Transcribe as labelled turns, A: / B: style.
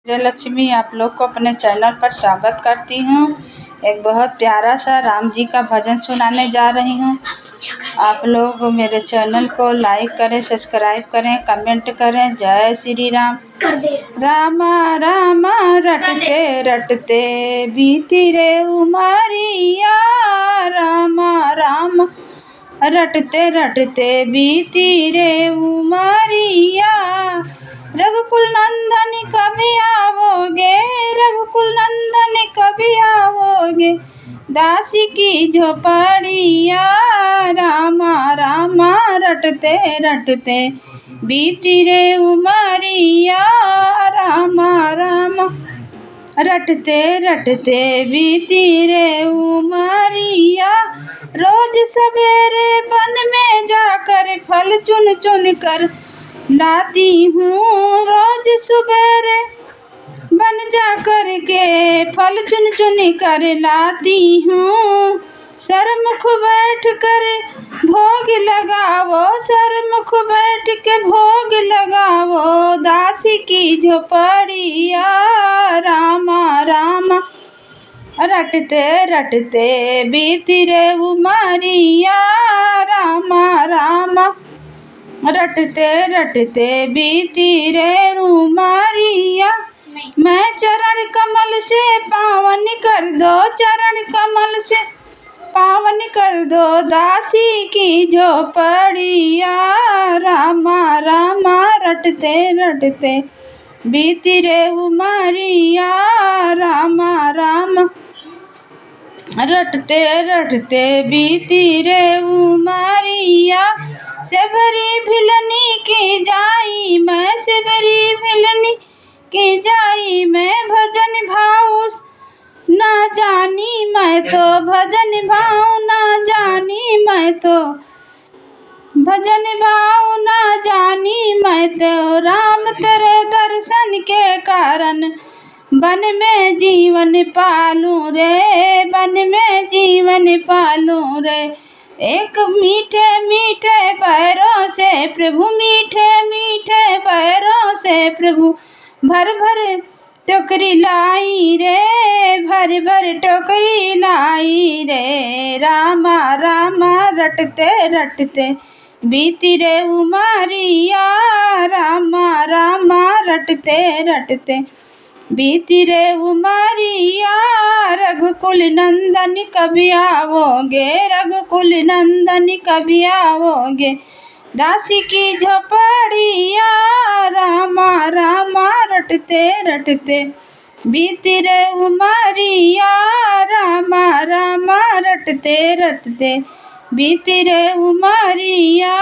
A: जय लक्ष्मी, आप लोग को अपने चैनल पर स्वागत करती हूँ। एक बहुत प्यारा सा राम जी का भजन सुनाने जा रही हूँ। आप लोग मेरे चैनल को लाइक करें, सब्सक्राइब करें, कमेंट करें। जय श्री राम। रामा रामा रटते रटते बीती रे उमरिया, रामा रामा रटते रटते बीती रे उमरिया। रघुकुल नंदन कभी आओगे, रघुकुल नंदन कभी आओगे, दासी की झोपड़िया। रामा रामा रटते रटते बीती रे उमरिया, रामा रामा रटते रटते बीती रे उमरिया। रोज सवेरे वन में जाकर फल चुन चुन कर लाती हूँ, रोज सवेरे वन जा कर के फल चुन चुन कर लाती हूँ। सरमुख बैठ कर भोग लगावो, सरमुख बैठ के भोग लगावो, दासी की झोपड़िया। रामा रामा रटते रटते बीती रे उमरिया, रामा रामा रटते रटते बीती रे उमरिया। मैं चरण कमल से पावन कर दो, चरण कमल से पावन कर दो, दासी की झोपड़िया। रामा रामा रटते रटते बीती रे उमरिया, रामा रामा रटते रटते बीती रे उमरिया। सेवरी भिलनी की जाई मैं, सेवरी भिलनी की जाई मैं, भजन भाव ना जानी मैं तो, भजन भाव ना जानी मैं तो, भजन भाव ना जानी मैं तो। राम तेरे दर्शन के कारण वन में जीवन पालूं रे, वन में जीवन पालूं रे। एक मीठे मीठे पैरों से प्रभु, मीठे मीठे पैरों से प्रभु, भर भर टोकरी लाई रे, भर भर टोकरी लाई रे। रामा रामा रटते रटते बीती रे उमरिया, रामा रामा रटते रटते बीती रे उमरिया। रघुकुल नंदन कभी आओगे, रघुकुल नंदन कभी आओगे, दासी की झोपड़िया। रामा रामा रटते रटते बीती रे उमरिया, रामा रामा रटते रटते बीती रे उमरिया।